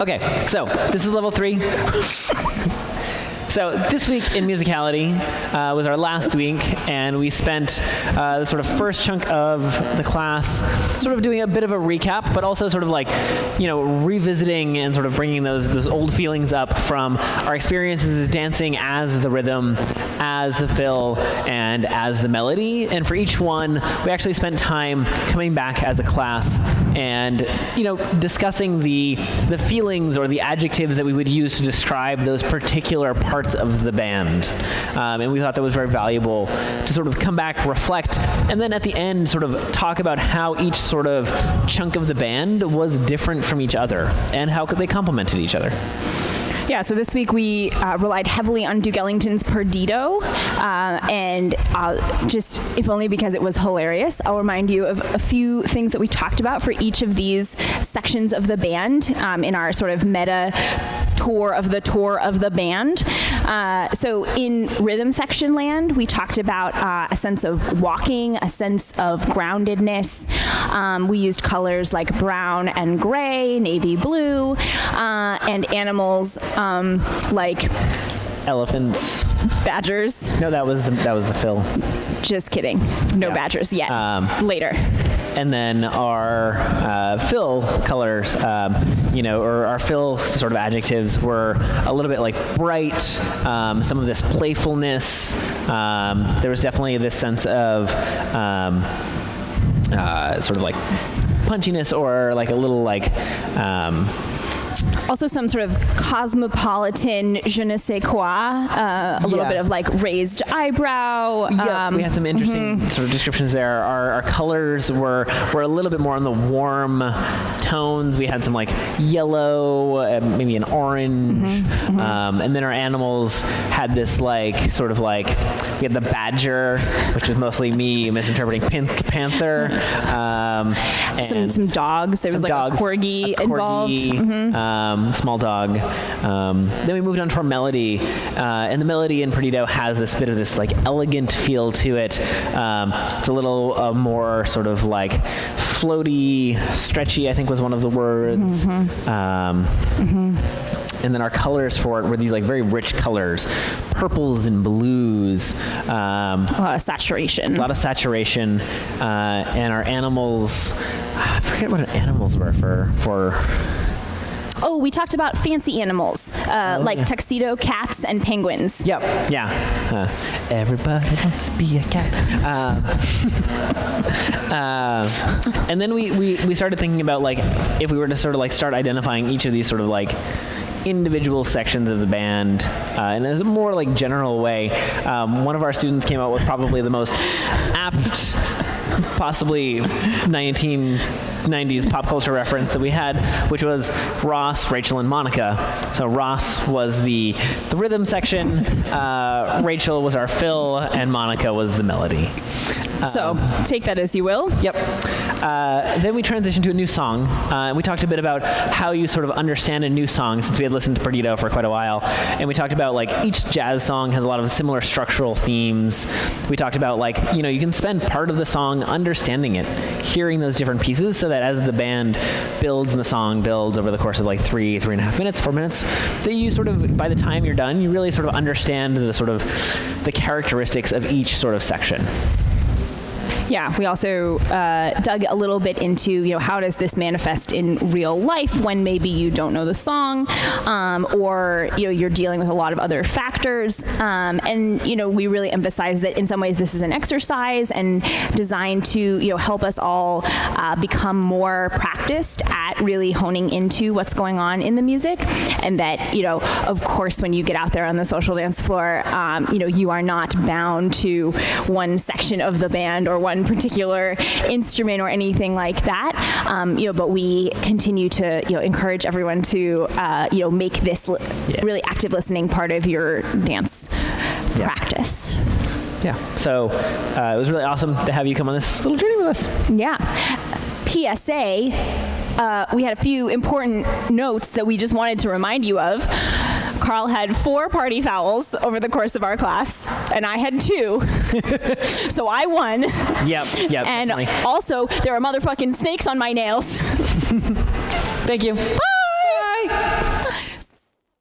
Okay, so this is level 3. So this week in musicality was our last week, and we spent the sort of first chunk of the class sort of doing a bit of a recap, but also sort of like, revisiting and sort of bringing those old feelings up from our experiences of dancing as the rhythm, as the fill, and as the melody. And for each one, we actually spent time coming back as a class and, discussing the feelings or the adjectives that we would use to describe those particular parts of the band. And we thought that was very valuable to sort of come back, reflect, and then at the end sort of talk about how each sort of chunk of the band was different from each other and how they complemented each other. Yeah, so this week we relied heavily on Duke Ellington's Perdido, and just, if only because it was hilarious, I'll remind you of a few things that we talked about for each of these sections of the band in our sort of meta tour of the band. So in rhythm section land, we talked about a sense of walking, a sense of groundedness. We used colors like brown and gray, navy blue, and animals like elephants, badgers. No, that was the fill. Just kidding. No badgers yet. Later. And then our fill colors, or our fill sort of adjectives were a little bit like bright, some of this playfulness. There was definitely this sense of sort of like punchiness or like a little like... also some sort of cosmopolitan je ne sais quoi, a little bit of like raised eyebrow. We had some interesting sort of descriptions there. Our colors were a little bit more on the warm tones. We had some like yellow, maybe an orange, and then our animals had this like sort of like, we had the badger, which was mostly me misinterpreting panther. And some dogs. There was like a corgi involved. Small dog. Then we moved on to our melody, and the melody in Perdido has this bit of this like elegant feel to it. It's a little more sort of like floaty, stretchy, I think was one of the words. And then our colors for it were these like very rich colors, purples and blues. A lot of saturation. And our animals, I forget what our animals were for. Oh, we talked about fancy animals, like tuxedo cats and penguins. Yep. Yeah. Everybody wants to be a cat. And then we started thinking about like if we were to sort of like start identifying each of these sort of like individual sections of the band in a more like general way. One of our students came out with probably the most apt, possibly 1990s pop culture reference that we had, which was Ross, Rachel, and Monica. So Ross was the rhythm section, Rachel was our fill, and Monica was the melody. So take that as you will. Yep. Then we transitioned to a new song. We talked a bit about how you sort of understand a new song, since we had listened to Perdido for quite a while. And we talked about like each jazz song has a lot of similar structural themes. We talked about like, you can spend part of the song understanding it, hearing those different pieces, so that as the band builds and the song builds over the course of like 3.5 minutes, 4 minutes, that you sort of, by the time you're done, you really sort of understand the sort of the characteristics of each sort of section. Yeah, we also dug a little bit into, how does this manifest in real life when maybe you don't know the song, or, you're dealing with a lot of other factors. And, we really emphasize that in some ways this is an exercise and designed to, help us all become more practiced at really honing into what's going on in the music. And that, of course, when you get out there on the social dance floor, you are not bound to one section of the band or one particular instrument or anything like that, but we continue to encourage everyone to make this really active listening part of your dance practice. Yeah, so it was really awesome to have you come on this little journey with us. Yeah. PSA, we had a few important notes that we just wanted to remind you of. Carl had 4 party fouls over the course of our class, and I had 2. So I won. Yep. And definitely. Also, there are motherfucking snakes on my nails. Thank you. Bye!